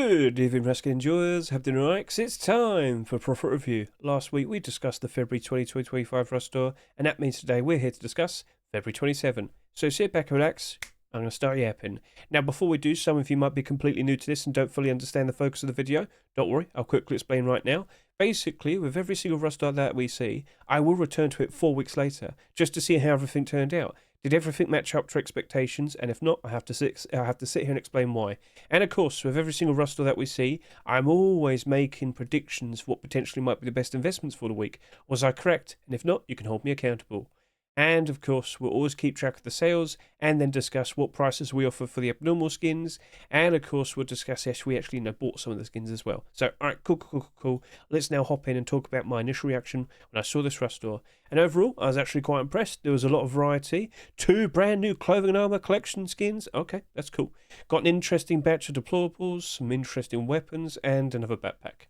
Good evening, Rascal enjoyers. Have dinner right? 'Cause it's time for Profit Review. Last week we discussed the February 2025 roster, and that means today we're here to discuss February 27. So sit back and relax. I'm going to start yapping. Now, before we do, some of you might be completely new to this and don't fully understand the focus of the video. Don't worry, I'll quickly explain right now. Basically, with every single roster that we see, I will return to it 4 weeks later, just to see how everything turned out. Did everything match up to expectations? And if not, I have to sit here and explain why. And of course, with every single roster that we see, I'm always making predictions for what potentially might be the best investments for the week. Was I correct? And if not, you can hold me accountable. And of course, we'll always keep track of the sales and then discuss what prices we offer for the abnormal skins. And of course, we'll discuss if we actually bought some of the skins as well. So, alright, cool. Let's now hop in and talk about my initial reaction when I saw this roster. And overall, I was actually quite impressed. There was a lot of variety. 2 brand new clothing and armor collection skins. Okay, that's cool. Got an interesting batch of deplorables, some interesting weapons, and another backpack.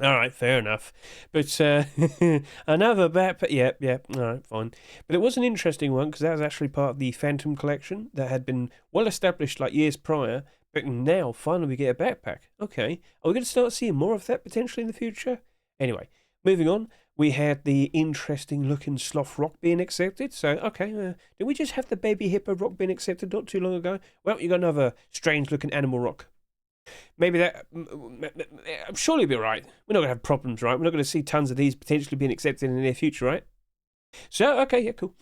Alright, fair enough. But another backpack. Yep, alright, fine. But it was an interesting one because that was actually part of the Phantom collection that had been well established like years prior. But now, finally, we get a backpack. Okay, are we going to start seeing more of that potentially in the future? Anyway, moving on, we had the interesting looking sloth rock being accepted. So, okay, did we just have the baby hippo rock being accepted not too long ago? Well, you got another strange looking animal rock. Maybe that. Surely it'll be right. We're not going to have problems, right? We're not going to see tons of these potentially being accepted in the near future, right? So, okay, yeah, cool.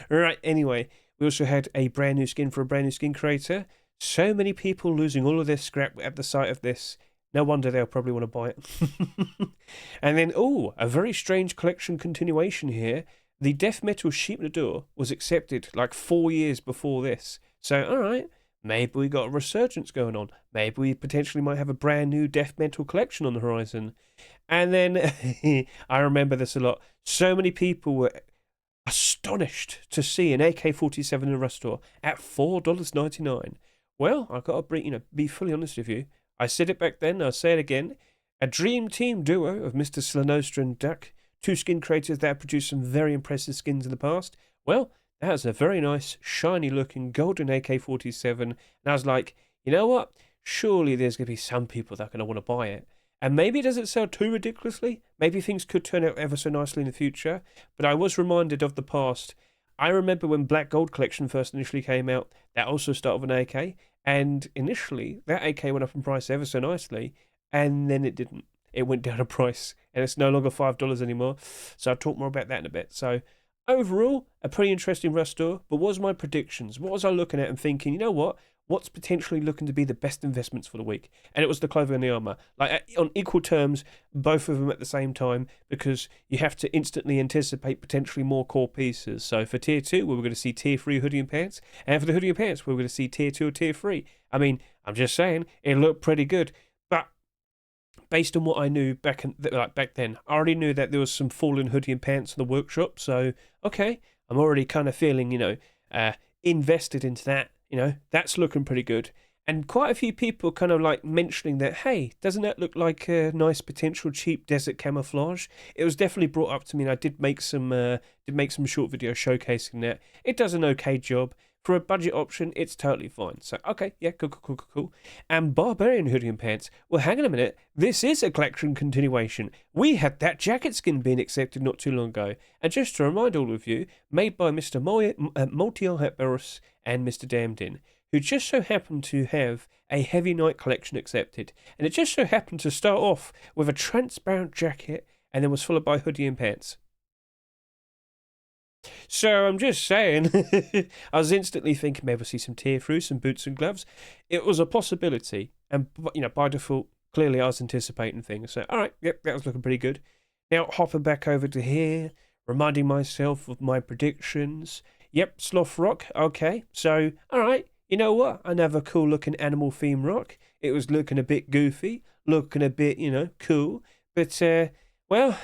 Right, anyway, we also had a brand new skin for a brand new skin creator. So many people losing all of their scrap at the sight of this. No wonder they'll probably want to buy it. And then, a very strange collection continuation here. The Death Metal Sheep in the Door was accepted like 4 years before this. So, alright. Maybe we got a resurgence going on. Maybe we potentially might have a brand new death metal collection on the horizon. And then, I remember this a lot. So many people were astonished to see an AK-47 in a rust store at $4.99. Well, I've got to be fully honest with you. I said it back then, I'll say it again. A dream team duo of Mr. Slanostra and Duck. 2 skin creators that have produced some very impressive skins in the past. Well, that's a very nice, shiny-looking golden AK-47. And I was like, you know what? Surely there's going to be some people that are going to want to buy it. And maybe it doesn't sell too ridiculously. Maybe things could turn out ever so nicely in the future. But I was reminded of the past. I remember when Black Gold Collection first initially came out, that also started with an AK. And initially, that AK went up in price ever so nicely. And then it didn't. It went down in price. And it's no longer $5 anymore. So I'll talk more about that in a bit. So overall, a pretty interesting roster, but what was my predictions? What was I looking at and thinking, you know what? What's potentially looking to be the best investments for the week? And it was the clothing and the armor. Like, on equal terms, both of them at the same time, because you have to instantly anticipate potentially more core pieces. So for Tier 2, we were going to see Tier 3 hoodie and pants. And for the hoodie and pants, we were going to see Tier 2 or Tier 3. I mean, I'm just saying, it looked pretty good. But based on what I knew back then, I already knew that there was some fallen hoodie and pants in the workshop. So, okay, I'm already kind of feeling, invested into that. That's looking pretty good. And quite a few people kind of like mentioning that, hey, doesn't that look like a nice potential cheap desert camouflage? It was definitely brought up to me, and I did make some short videos showcasing that. It does an okay job. For a budget option, it's totally fine. So, okay, yeah, cool. And Barbarian Hoodie and Pants. Well, hang on a minute. This is a collection continuation. We had that jacket skin being accepted not too long ago. And just to remind all of you, made by Mr. Multi-Barros and Mr. Damdin, who just so happened to have a Heavy Night collection accepted. And it just so happened to start off with a transparent jacket and then was followed by hoodie and pants. So I'm just saying, I was instantly thinking maybe we'll see some Tier 3, some boots and gloves. It was a possibility, and by default, clearly I was anticipating things. So alright, yep, that was looking pretty good. Now hopping back over to here, reminding myself of my predictions. Yep, sloth rock, okay. So alright, you know what? Another cool looking animal theme rock. It was looking a bit goofy, looking a bit, cool. But well,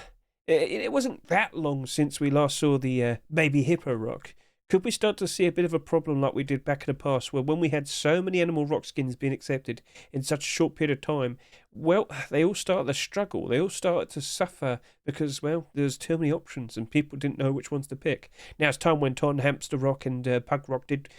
it wasn't that long since we last saw the baby hippo rock. Could we start to see a bit of a problem like we did back in the past, where when we had so many animal rock skins being accepted in such a short period of time, well, they all started to struggle. They all started to suffer because, well, there's too many options and people didn't know which ones to pick. Now, as time went on, Hamster Rock and Pug Rock did,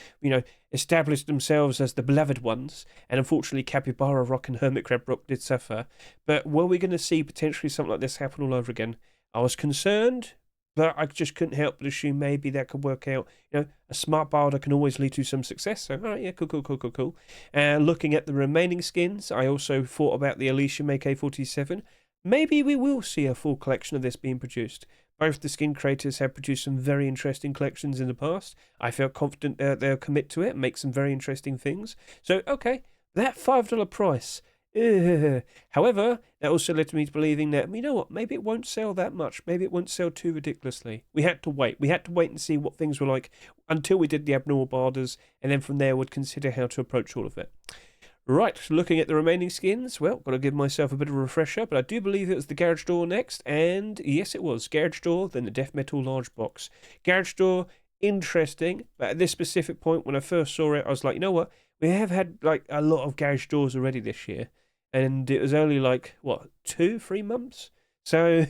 establish themselves as the beloved ones, and unfortunately, Capybara Rock and Hermit Crab Rock did suffer. But were we going to see potentially something like this happen all over again? I was concerned, but I just couldn't help but assume maybe that could work out. A smart barter can always lead to some success. So, all right, yeah, cool. Looking at the remaining skins, I also thought about the Elysium AK-47. Maybe we will see a full collection of this being produced. Both the skin creators have produced some very interesting collections in the past. I felt confident they'll commit to it and make some very interesting things. So, okay, that $5 price. However, that also led to me to believing that, maybe it won't sell that much. Maybe it won't sell too ridiculously. We had to wait. We had to wait and see what things were like until we did the abnormal barders, and then from there would consider how to approach all of it. Right, looking at the remaining skins, well, got to give myself a bit of a refresher, but I do believe it was the Garage Door next, and yes, it was. Garage Door, then the Death Metal Large Box. Garage Door, interesting, but at this specific point, when I first saw it, I was like, you know what? We have had, a lot of Garage Doors already this year, and it was only 2-3 months? So,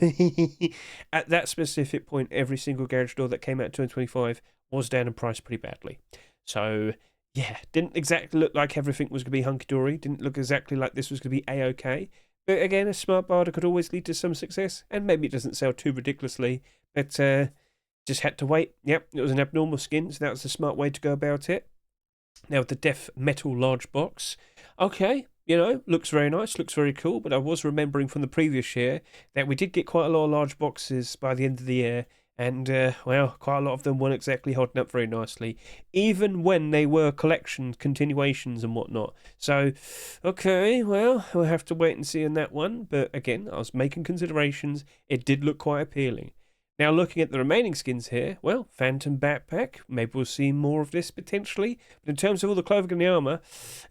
at that specific point, every single Garage Door that came out in 2025 was down in price pretty badly. So, yeah, didn't exactly look like everything was going to be hunky-dory, didn't look exactly like this was going to be A-OK. But again, a smart barter could always lead to some success, and maybe it doesn't sell too ridiculously, but just had to wait. Yep, it was an abnormal skin, so that was the smart way to go about it. Now, the Death Metal Large Box. Okay, looks very nice, looks very cool, but I was remembering from the previous year that we did get quite a lot of large boxes by the end of the year, and, quite a lot of them weren't exactly holding up very nicely, even when they were collection continuations and whatnot. So, okay, well, we'll have to wait and see on that one, but again, I was making considerations. It did look quite appealing. Now, looking at the remaining skins here, well, Phantom Backpack, maybe we'll see more of this potentially. But in terms of all the clothing and the armour,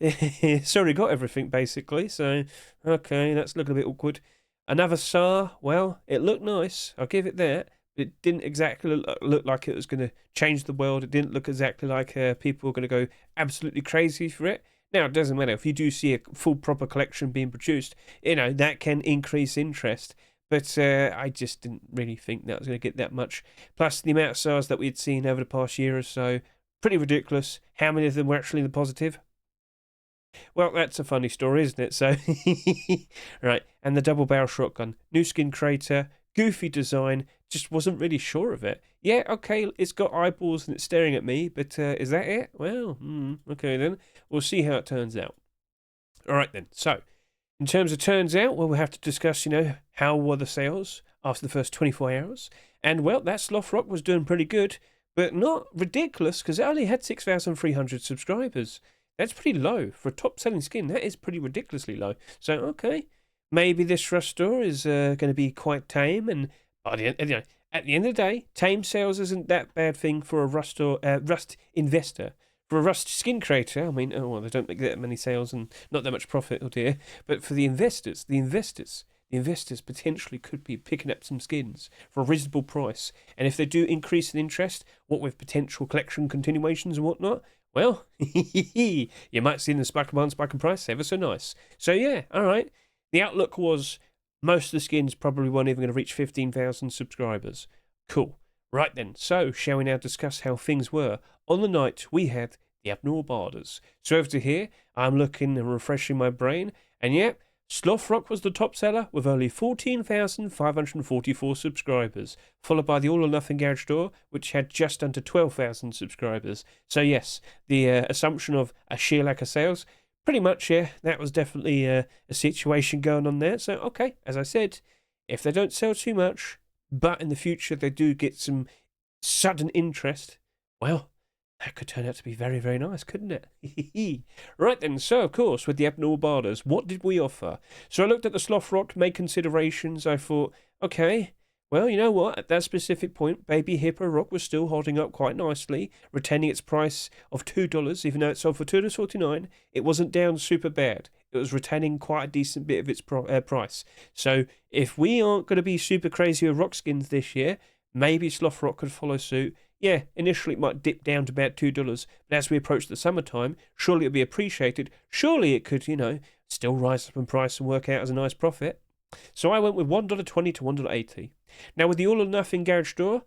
it's already got everything basically. So, okay, that's looking a bit awkward. Another SAR, well, it looked nice, I'll give it that. It didn't exactly look like it was going to change the world. It didn't look exactly like people were going to go absolutely crazy for it. Now, it doesn't matter. If you do see a full proper collection being produced, that can increase interest. But I just didn't really think that was going to get that much. Plus, the amount of SARs that we had seen over the past year or so, pretty ridiculous. How many of them were actually in the positive? Well, that's a funny story, isn't it? So, right. And the double barrel shotgun. New skin creator, goofy design, just wasn't really sure of it. Yeah, okay, it's got eyeballs and it's staring at me, but is that it? Well, okay then. We'll see how it turns out. All right then. So, in terms of turns out, well, we'll have to discuss, how were the sales after the first 24 hours. And, well, that Sloth Rock was doing pretty good, but not ridiculous because it only had 6,300 subscribers. That's pretty low. For a top-selling skin, that is pretty ridiculously low. So, okay, maybe this Rust store is going to be quite tame. And at the end of the day, tame sales isn't that bad thing for a Rust investor. For a Rust skin creator, I mean, they don't make that many sales and not that much profit, oh dear. But for the investors potentially could be picking up some skins for a reasonable price. And if they do increase in interest, what with potential collection continuations and whatnot, well, you might see in the spike and price ever so nice. So yeah, all right. The outlook was most of the skins probably weren't even going to reach 15,000 subscribers. Cool. Right then, so shall we now discuss how things were on the night we had the abnormal barders? So over to here, I'm looking and refreshing my brain, and yep, Sloth Rock was the top seller with only 14,544 subscribers, followed by the All or Nothing Garage Door, which had just under 12,000 subscribers. So yes, the assumption of a sheer lack of sales, pretty much, yeah, that was definitely a situation going on there. So okay, as I said, if they don't sell too much, but in the future they do get some sudden interest, well, that could turn out to be very, very nice, couldn't it? Right then, so of course, with the abnormal barders, what did we offer? So I looked at the Sloth Rock, made considerations. I thought, okay, well, you know what? At that specific point, Baby Hippo Rock was still holding up quite nicely, retaining its price of $2, even though it sold for $2.49. It wasn't down super bad. It was retaining quite a decent bit of its price. So if we aren't going to be super crazy with rock skins this year, maybe Sloth Rock could follow suit, yeah, initially it might dip down to about $2, but as we approach the summertime, surely it'll be appreciated. Surely it could, still rise up in price and work out as a nice profit. So I went with $1.20 to $1.80. Now, with the All or Nothing garage door,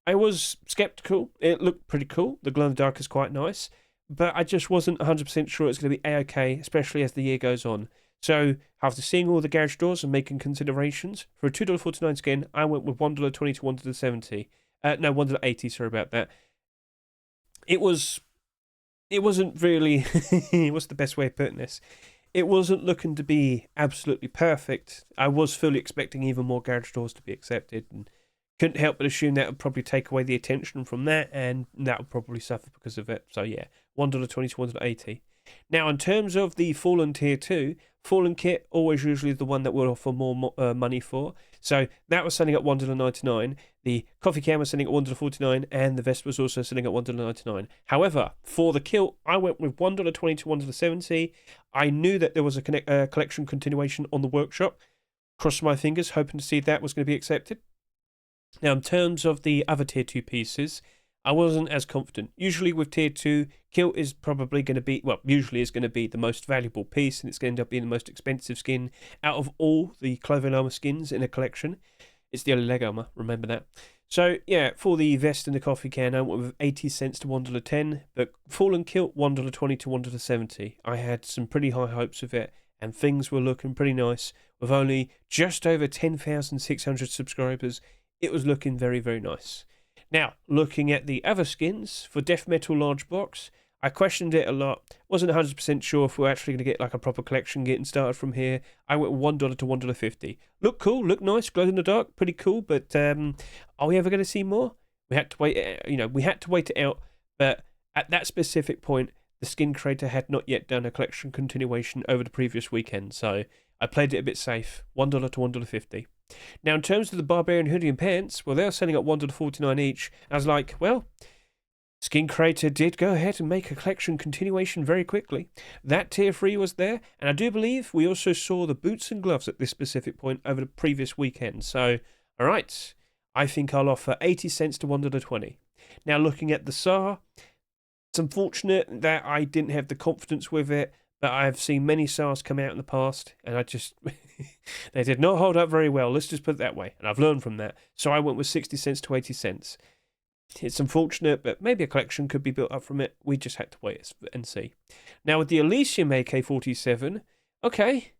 I was skeptical. It looked pretty cool. The glow in the dark is quite nice, but I just wasn't 100% sure it's going to be A-OK, especially as the year goes on. So, after seeing all the garage doors and making considerations, for a $2.49 skin, I went with $1.20 to $1.70. No, $1.80, sorry about that. It wasn't really, what's the best way of putting this? It wasn't looking to be absolutely perfect. I was fully expecting even more garage doors to be accepted, and couldn't help but assume that would probably take away the attention from that, and that would probably suffer because of it. So yeah, $1.20 to $1.80. Now, in terms of the Fallen Tier 2, Fallen Kit always usually the one that we'll offer more money for. So that was selling at $1.99. The coffee can was selling at $1.49, and the vest was also selling at $1.99. However, for the kilt, I went with $1.20 to $1.70. I knew that there was a collection continuation on the workshop. Crossed my fingers, hoping to see if that was going to be accepted. Now, in terms of the other Tier 2 pieces, I wasn't as confident. Usually with Tier 2, kilt is probably going to be, usually is going to be the most valuable piece, and it's going to end up being the most expensive skin out of all the clothing armor skins in a collection. It's the only leg armor, remember that. So, yeah, for the vest and the coffee can, I went with 80 cents to $1.10, but Fallen Kilt, $1.20 to $1.70. I had some pretty high hopes of it, and things were looking pretty nice. With only just over 10,600 subscribers, it was looking very, very nice. Now, looking at the other skins, for Death Metal Large Box, I questioned it a lot. Wasn't 100% sure if we're actually going to get like a proper collection getting started from here. I went $1 to $1.50. Look cool, look nice, glow in the dark, pretty cool, but are we ever going to see more? We had to wait, we had to wait it out, but at that specific point, the skin creator had not yet done a collection continuation over the previous weekend, so I played it a bit safe, $1 to $1.50. Now, in terms of the Barbarian Hoodie and Pants, well, they're selling at $1.49 each. I was like, well, Skin Creator did go ahead and make a collection continuation very quickly. That Tier 3 was there, and I do believe we also saw the boots and gloves at this specific point over the previous weekend. So, alright, I think I'll offer 80 cents to $1.20. Now, looking at the SAR, it's unfortunate that I didn't have the confidence with it, but I've seen many SARs come out in the past, and I just... they did not hold up very well, let's just put it that way, and I've learned from that. So I went with 60 cents to 80 cents. It's unfortunate, but maybe a collection could be built up from it. We just had to wait and see. Now, with the Elysium AK-47, okay,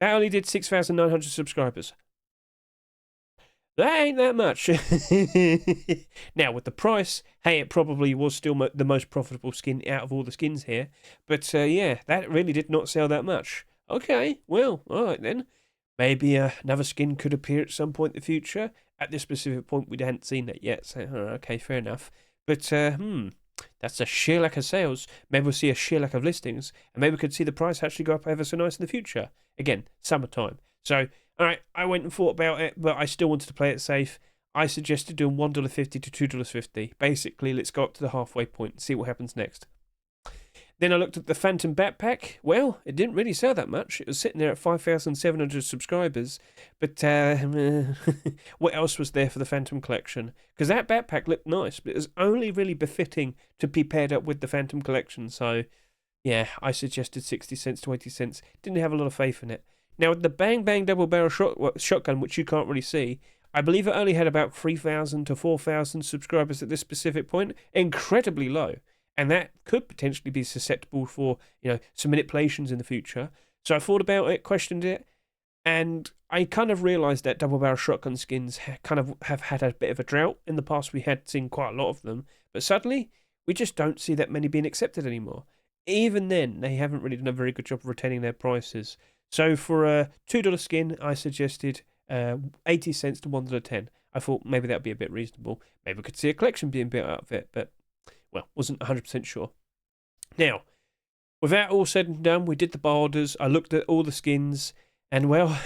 that only did 6,900 subscribers. That ain't that much. Now, with the price, hey, it probably was still the most profitable skin out of all the skins here. But, yeah, that really did not sell that much. Okay, well, alright then. Maybe another skin could appear at some point in the future. At this specific point, we hadn't seen that yet, so okay, fair enough. But, that's a sheer lack of sales. Maybe we'll see a sheer lack of listings, and maybe we could see the price actually go up ever so nice in the future. Again, summertime. So, alright, I went and thought about it, but I still wanted to play it safe. I suggested doing $1.50 to $2.50. Basically, let's go up to the halfway point and see what happens next. Then I looked at the Phantom Backpack. Well, it didn't really sell that much. It was sitting there at 5,700 subscribers. But what else was there for the Phantom Collection? Because that backpack looked nice, but it was only really befitting to be paired up with the Phantom Collection. So, yeah, I suggested 60 cents to 80 cents. Didn't have a lot of faith in it. Now, with the Bang Bang Double Barrel Shotgun, which you can't really see, I believe it only had about 3,000 to 4,000 subscribers at this specific point. Incredibly low. And that could potentially be susceptible for, some manipulations in the future. So I thought about it, questioned it, and I kind of realised that double barrel shotgun skins kind of have had a bit of a drought. In the past, we had seen quite a lot of them, but suddenly, we just don't see that many being accepted anymore. Even then, they haven't really done a very good job of retaining their prices. So for a $2 skin, I suggested 80 cents to $1.10. I thought maybe that would be a bit reasonable. Maybe we could see a collection being built out of it, but... well, wasn't 100% sure. Now, with that all said and done, we did the buy orders. I looked at all the skins, and well,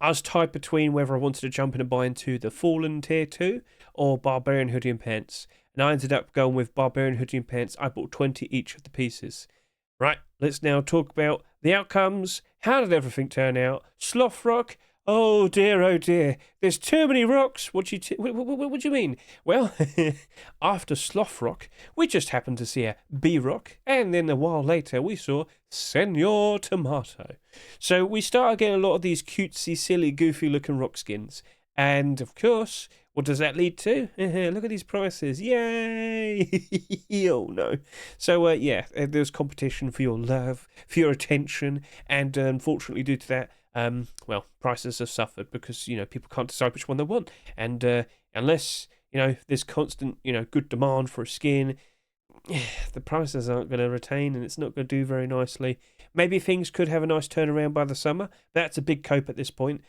I was tied between whether I wanted to jump in and buy into the Fallen Tier 2 or Barbarian Hoodie and Pants. And I ended up going with Barbarian Hoodie and Pants. I bought 20 each of the pieces. Right, let's now talk about the outcomes. How did everything turn out? Sloth Rock, Oh dear, there's too many rocks. What do you mean? Well, after Sloth Rock, we just happened to see a B Rock, and then a while later we saw Senor Tomato. So we started getting a lot of these cutesy, silly, goofy looking rock skins. And of course, what does that lead to? Look at these prices. Yay! Oh no. So yeah, there's competition for your love, for your attention, and unfortunately due to that, well, prices have suffered because, people can't decide which one they want. And unless, there's constant, good demand for a skin, the prices aren't going to retain and it's not going to do very nicely. Maybe things could have a nice turnaround by the summer. That's a big cope at this point.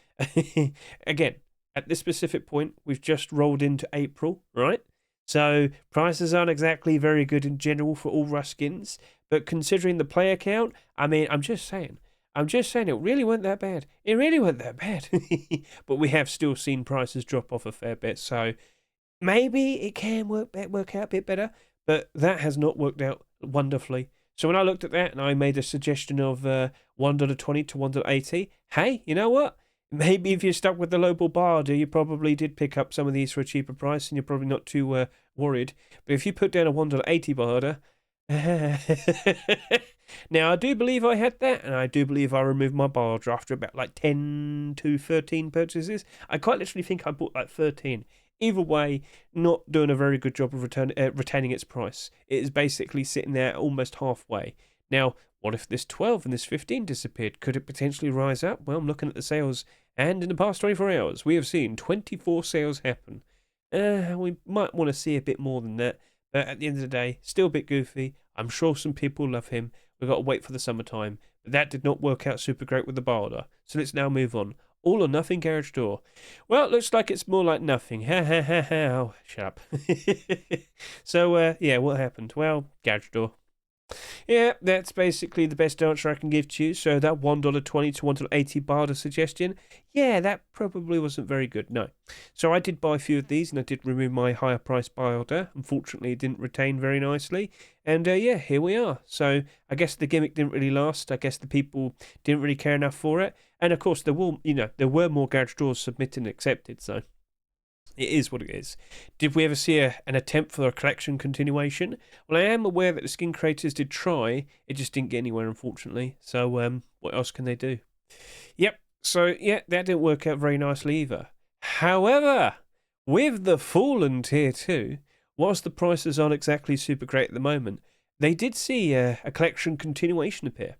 Again, at this specific point, we've just rolled into April, right? So prices aren't exactly very good in general for all Rust skins. But considering the player count, I'm just saying, it really wasn't that bad. It really wasn't that bad. But we have still seen prices drop off a fair bit. So maybe it can work out a bit better. But that has not worked out wonderfully. So when I looked at that and I made a suggestion of $1.20 to $1.80, hey, you know what? Maybe if you're stuck with the local barter, you probably did pick up some of these for a cheaper price and you're probably not too worried. But if you put down a $1.80 barter, now I do believe I had that, and I do believe I removed my barter after about like 10 to 13 purchases. I quite literally think I bought like 13. Either way, not doing a very good job of retaining its price. It is basically sitting there almost halfway. Now, what if this 12 and this 15 disappeared? Could it potentially rise up? Well, I'm looking at the sales, and in the past 24 hours, we have seen 24 sales happen. We might want to see a bit more than that, but at the end of the day, still a bit goofy. I'm sure some people love him. We've got to wait for the summertime. But that did not work out super great with the barter. So let's now move on. All or nothing garage door. Well, it looks like it's more like nothing. Ha ha ha ha. Oh, shut up. So, yeah, what happened? Well, garage door. Yeah, that's basically the best answer I can give to you. So that $1.20 to $1.80 barter suggestion, yeah, that probably wasn't very good, no. So I did buy a few of these and I did remove my higher price barter. Unfortunately, it didn't retain very nicely. And yeah, here we are. So I guess the gimmick didn't really last. I guess the people didn't really care enough for it. And of course, there were more garage doors submitted and accepted, so it is what it is. Did we ever see an attempt for a collection continuation? Well, I am aware that the skin creators did try. It just didn't get anywhere, unfortunately. So, what else can they do? Yep. So, yeah, that didn't work out very nicely either. However, with the Fallen Tier 2, whilst the prices aren't exactly super great at the moment, they did see a collection continuation appear.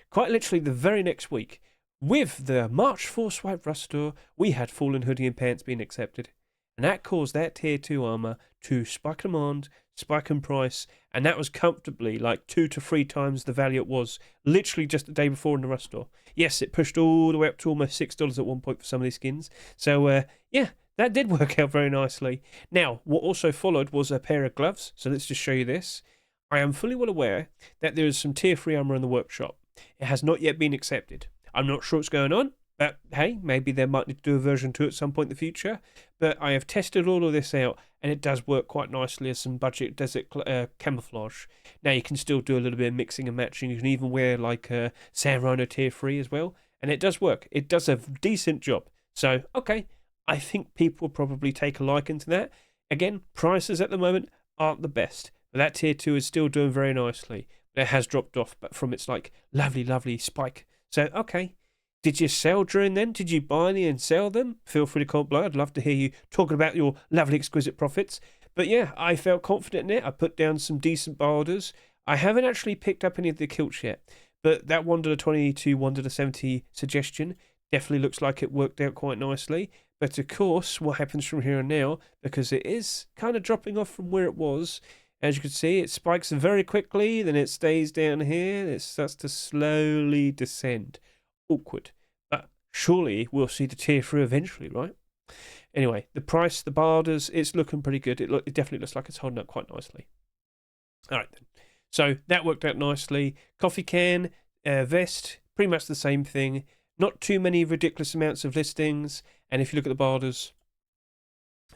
Quite literally the very next week. With the March 4 Swipe Rust store, we had Fallen Hoodie and Pants being accepted. And that caused that Tier 2 armour to spike in demand, spike in price, and that was comfortably like 2 to 3 times the value it was literally just the day before in the Rust store. Yes, it pushed all the way up to almost $6 at one point for some of these skins. So, yeah, that did work out very nicely. Now, what also followed was a pair of gloves. So let's just show you this. I am fully well aware that there is some Tier 3 armour in the workshop. It has not yet been accepted. I'm not sure what's going on, but hey, maybe they might need to do a version 2 at some point in the future. But I have tested all of this out, and it does work quite nicely as some budget desert camouflage. Now, you can still do a little bit of mixing and matching. You can even wear like San Rhino Tier 3 as well, and it does work. It does a decent job. So, okay, I think people will probably take a liking to that. Again, prices at the moment aren't the best, but that Tier 2 is still doing very nicely. It has dropped off, but from its like lovely spike. So, okay. Did you sell during then? Did you buy any and sell them? Feel free to comment below. I'd love to hear you talking about your lovely exquisite profits. But yeah, I felt confident in it. I put down some decent barders. I haven't actually picked up any of the kilts yet. But that $1.20 to $1.70 suggestion definitely looks like it worked out quite nicely. But of course, what happens from here on now, because it is kind of dropping off from where it was, as you can see, it spikes very quickly, then it stays down here, it starts to slowly descend. Awkward. But surely we'll see the Tier 3 eventually, right? Anyway, the price, the barders, it's looking pretty good. It definitely looks like it's holding up quite nicely. All right, then. So that worked out nicely. Coffee can, vest, pretty much the same thing. Not too many ridiculous amounts of listings. And if you look at the barders,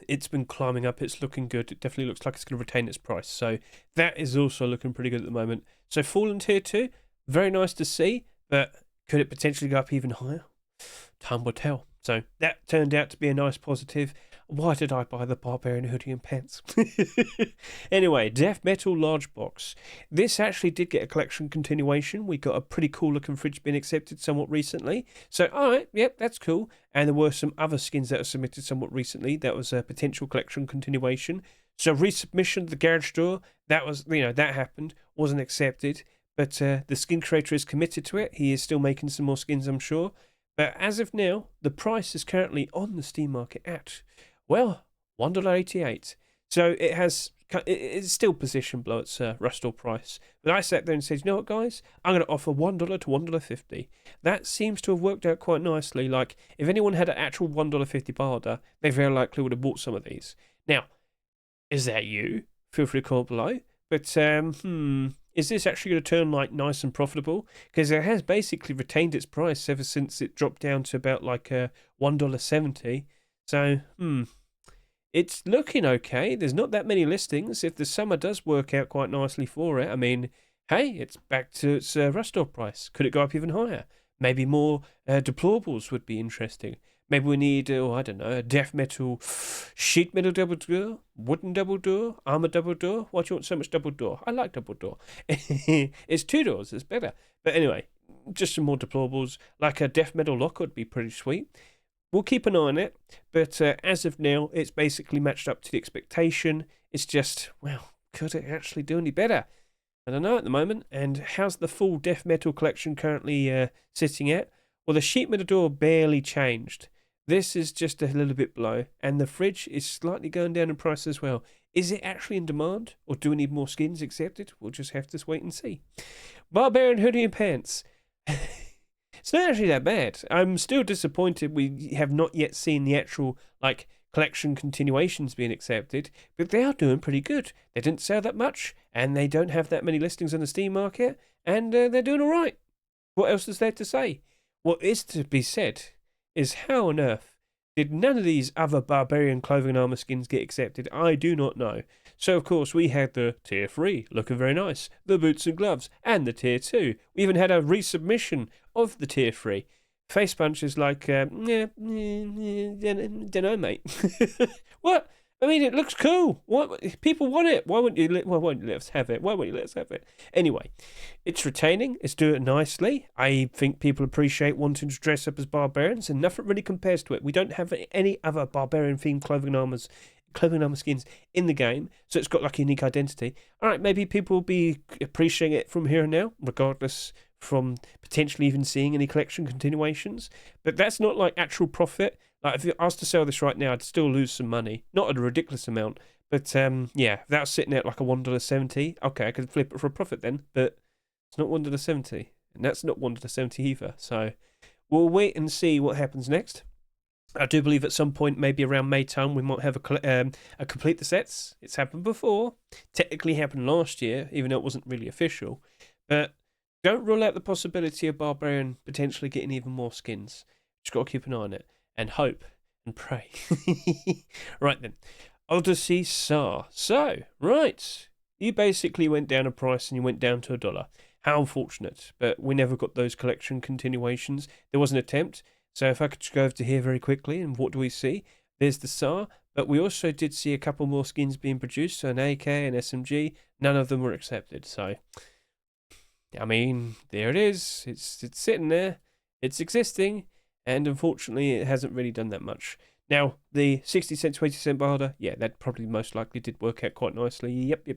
it's been climbing up. It's looking good. It definitely looks like it's going to retain its price. So that is also looking pretty good at the moment. So Fallen Tier 2, very nice to see. But could it potentially go up even higher? Time will tell. So that turned out to be a nice positive. Why did I buy the Barbarian hoodie and pants? Anyway, Death Metal Large Box. This actually did get a collection continuation. We got a pretty cool looking fridge being accepted somewhat recently. So, alright, yep, that's cool. And there were some other skins that were submitted somewhat recently. That was a potential collection continuation. So, resubmission of the garage door, that was, that happened, wasn't accepted. But the skin creator is committed to it. He is still making some more skins, I'm sure. But as of now, the price is currently on the Steam market at, well, $1.88. So it's still positioned below its Rustore price. But I sat there and said, you know what, guys? I'm going to offer $1 to $1.50. That seems to have worked out quite nicely. Like, if anyone had an actual $1.50 barter, they very likely would have bought some of these. Now, is that you? Feel free to comment below. But, is this actually going to turn like nice and profitable? Because it has basically retained its price ever since it dropped down to about like $1.70. So, it's looking okay. There's not that many listings. If the summer does work out quite nicely for it, I mean, hey, it's back to its Rustore price. Could it go up even higher? Maybe more deplorables would be interesting. Maybe we need, I don't know, a death metal, sheet metal double door, wooden double door, armor double door. Why do you want so much double door? I like double door. It's 2 doors, it's better. But anyway, just some more deplorables. Like a death metal lock would be pretty sweet. We'll keep an eye on it. But as of now, it's basically matched up to the expectation. It's just, well, could it actually do any better? I don't know at the moment. And how's the full death metal collection currently sitting at? Well, the sheet metal door barely changed. This is just a little bit below, and the fridge is slightly going down in price as well. Is it actually in demand, or do we need more skins accepted? We'll just have to wait and see. Barbarian hoodie and pants. It's not actually that bad. I'm still disappointed we have not yet seen the actual collection continuations being accepted, but they are doing pretty good. They didn't sell that much, and they don't have that many listings on the Steam market, and they're doing all right. What else is there to say? What is to be said is how on earth did none of these other Barbarian clothing and armor skins get accepted? I do not know. So, of course, we had the Tier 3, looking very nice, the boots and gloves, and the Tier 2. We even had a resubmission of the Tier 3. Face Punch is like, don't know, mate. What? I mean, it looks cool. What? People want it. Why won't you let us have it? Why won't you let us have it? Anyway, it's retaining. It's doing it nicely. I think people appreciate wanting to dress up as barbarians, and nothing really compares to it. We don't have any other barbarian-themed clothing and armor skins in the game, so it's got like a unique identity. All right, maybe people will be appreciating it from here and now, regardless from potentially even seeing any collection continuations. But that's not like actual profit. Like, if I was to sell this right now, I'd still lose some money. Not at a ridiculous amount, but yeah, if that was sitting at like a $1.70, okay, I could flip it for a profit then, but it's not $1.70, and that's not $1.70 either. So we'll wait and see what happens next. I do believe at some point, maybe around May time, we might have a complete the sets. It's happened before. Technically happened last year, even though it wasn't really official. But don't rule out the possibility of Barbarian potentially getting even more skins. Just got to keep an eye on it. And hope and pray. Right then. Odyssey Sar. So, right. You basically went down a price and you went down to $1. How unfortunate. But we never got those collection continuations. There was an attempt. So if I could just go over to here very quickly, and what do we see? There's the Sar. But we also did see a couple more skins being produced. So an AK and SMG. None of them were accepted. So, I mean, there it is. It's sitting there. It's existing. And unfortunately, it hasn't really done that much. Now, the 60 cent to 80 cent barter, yeah, that probably most likely did work out quite nicely. Yep.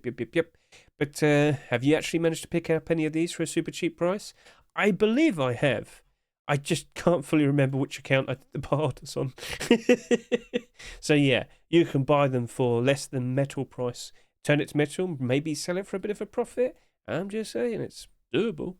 But have you actually managed to pick up any of these for a super cheap price? I believe I have. I just can't fully remember which account I did the barters on. So yeah, you can buy them for less than metal price. Turn it to metal, maybe sell it for a bit of a profit. I'm just saying, it's doable.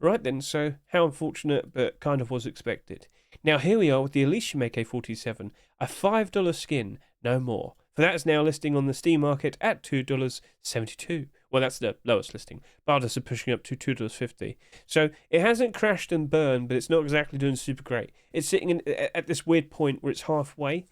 Right then, so how unfortunate, but kind of was expected. Now here we are with the Elysium AK-47, a $5 skin, no more. For that is now listing on the Steam market at $2.72. Well, that's the lowest listing. Barters are pushing up to $2.50. So it hasn't crashed and burned, but it's not exactly doing super great. It's sitting at this weird point where it's halfway.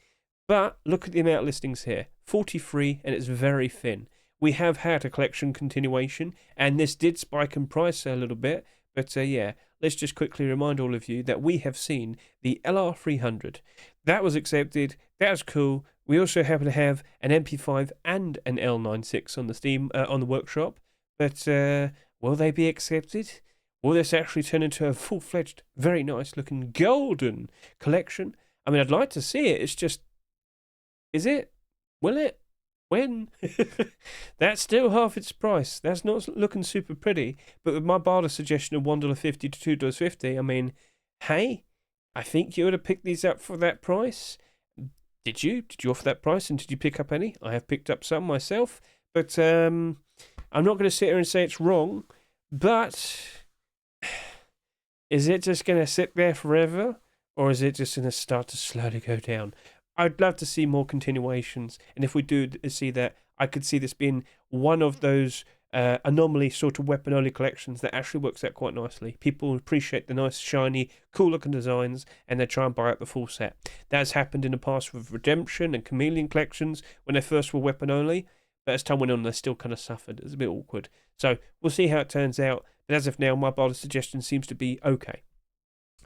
But look at the amount of listings here. 43, and it's very thin. We have had a collection continuation, and this did spike in price a little bit. But yeah, let's just quickly remind all of you that we have seen the LR300. That was accepted. That was cool. We also happen to have an MP5 and an L96 on the Steam on the workshop. But will they be accepted? Will this actually turn into a full-fledged, very nice-looking golden collection? I mean, I'd like to see it. It's just, is it? Will it? When? That's still half its price. That's not looking super pretty. But with my barter suggestion of $1.50 to $2.50, I mean, hey, I think you would have picked these up for that price. Did you? Did you offer that price, and did you pick up any? I have picked up some myself. But I'm not going to sit here and say it's wrong. But is it just going to sit there forever? Or is it just going to start to slowly go down? I'd love to see more continuations, and if we do see that, I could see this being one of those anomaly sort of weapon-only collections that actually works out quite nicely. People appreciate the nice, shiny, cool-looking designs, and they try and buy out the full set. That has happened in the past with Redemption and Chameleon collections when they first were weapon-only, but as time went on, they still kind of suffered. It's a bit awkward. So we'll see how it turns out, but as of now, my barter suggestion seems to be okay.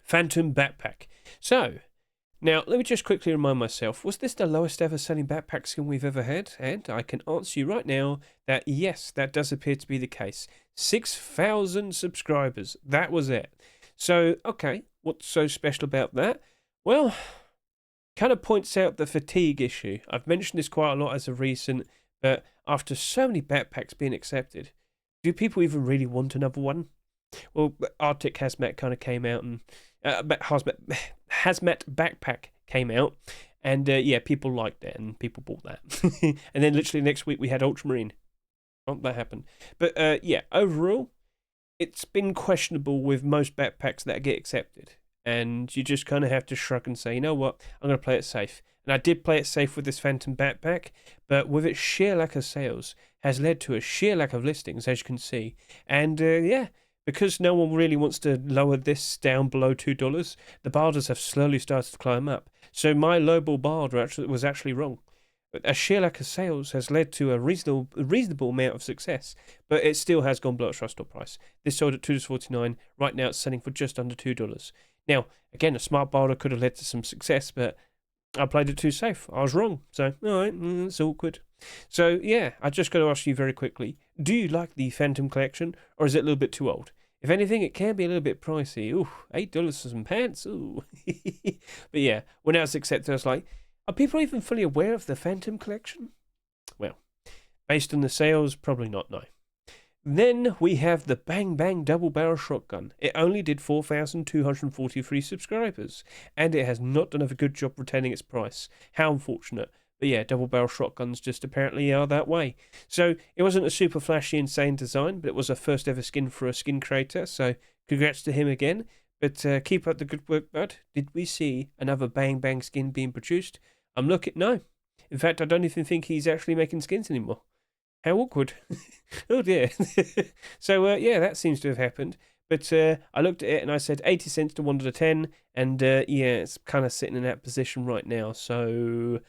Phantom Backpack. So, now, let me just quickly remind myself, was this the lowest ever selling backpack skin we've ever had? And I can answer you right now that yes, that does appear to be the case. 6,000 subscribers, that was it. So, okay, what's so special about that? Well, kind of points out the fatigue issue. I've mentioned this quite a lot as of recent, but after so many backpacks being accepted, do people even really want another one? Well, Arctic Hazmat kind of came out and Hazmat Backpack came out, and yeah, people liked it and people bought that. And then literally next week we had Ultramarine. Oh, that happened. But yeah, overall, it's been questionable with most backpacks that get accepted, and you just kind of have to shrug and say, you know what, I'm going to play it safe. And I did play it safe with this Phantom Backpack, but with its sheer lack of sales has led to a sheer lack of listings, as you can see. And yeah, because no one really wants to lower this down below $2, the barders have slowly started to climb up. So my lowball barder was actually wrong. But a sheer lack of sales has led to a reasonable amount of success, but it still has gone below its rust price. This sold at $2.49. Right now it's selling for just under $2. Now, again, a smart barter could have led to some success, but I played it too safe. I was wrong. So, alright, it's awkward. So, yeah, I just got to ask you very quickly, do you like the Phantom collection, or is it a little bit too old? If anything, it can be a little bit pricey. Ooh, $8 for some pants. Ooh. But yeah, when I was accepted, I was like, are people even fully aware of the Phantom collection? Well, based on the sales, probably not, no. Then we have the Bang Bang Double Barrel Shotgun. It only did 4,243 subscribers, and it has not done a good job retaining its price. How unfortunate. But yeah, double barrel shotguns just apparently are that way. So it wasn't a super flashy, insane design, but it was a first ever skin for a skin creator. So congrats to him again. But keep up the good work, bud. Did we see another Bang Bang skin being produced? I'm looking, no. In fact, I don't even think he's actually making skins anymore. How awkward. Oh dear. So yeah, that seems to have happened. But I looked at it and I said 80 cents to $1.10. And yeah, it's kind of sitting in that position right now. So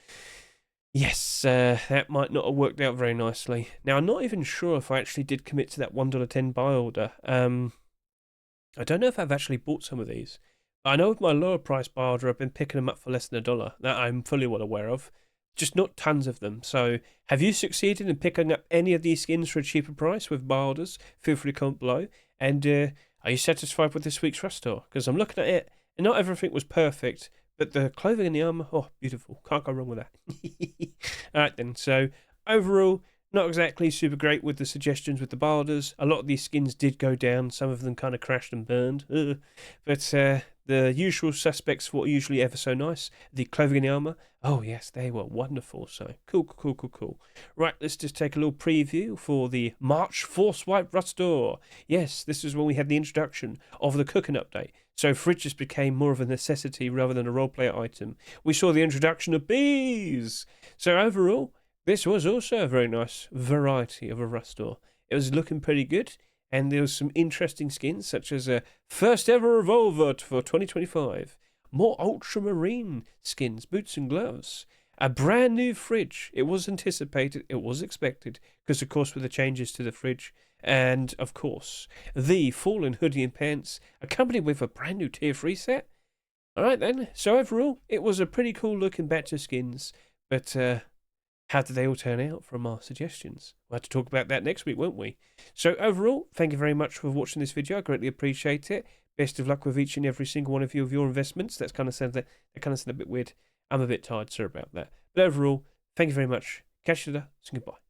yes, that might not have worked out very nicely. Now, I'm not even sure if I actually did commit to that $1.10 buy order. I don't know if I've actually bought some of these. But I know with my lower price buy order, I've been picking them up for less than $1. That I'm fully well aware of. Just not tons of them. So, have you succeeded in picking up any of these skins for a cheaper price with buy orders? Feel free to comment below. And are you satisfied with this week's Rust Store? Because I'm looking at it, and not everything was perfect. But the clothing and the armour, oh, beautiful. Can't go wrong with that. Alright then, so overall, not exactly super great with the suggestions with the barders. A lot of these skins did go down. Some of them kind of crashed and burned. But the usual suspects were usually ever so nice. The clothing and the armour, oh yes, they were wonderful. So cool. Right, let's just take a little preview for the March Force Wipe Rust Store. Yes, this is when we had the introduction of the cooking update. So fridges became more of a necessity rather than a roleplay item. We saw the introduction of bees. So overall, this was also a very nice variety of a Rust Store. It was looking pretty good, and there was some interesting skins, such as a first ever revolver for 2025, more ultramarine skins, boots and gloves, a brand new fridge. It was anticipated, it was expected, because of course with the changes to the fridge, and, of course, the Fallen Hoodie and Pants, accompanied with a brand new Tier 3 set. Alright then, so overall, it was a pretty cool looking batch of skins, but how did they all turn out from our suggestions? We'll have to talk about that next week, won't we? So overall, thank you very much for watching this video. I greatly appreciate it. Best of luck with each and every single one of your investments. That kind of sounded a bit weird. I'm a bit tired, sorry about that. But overall, thank you very much. Catch you later. Goodbye.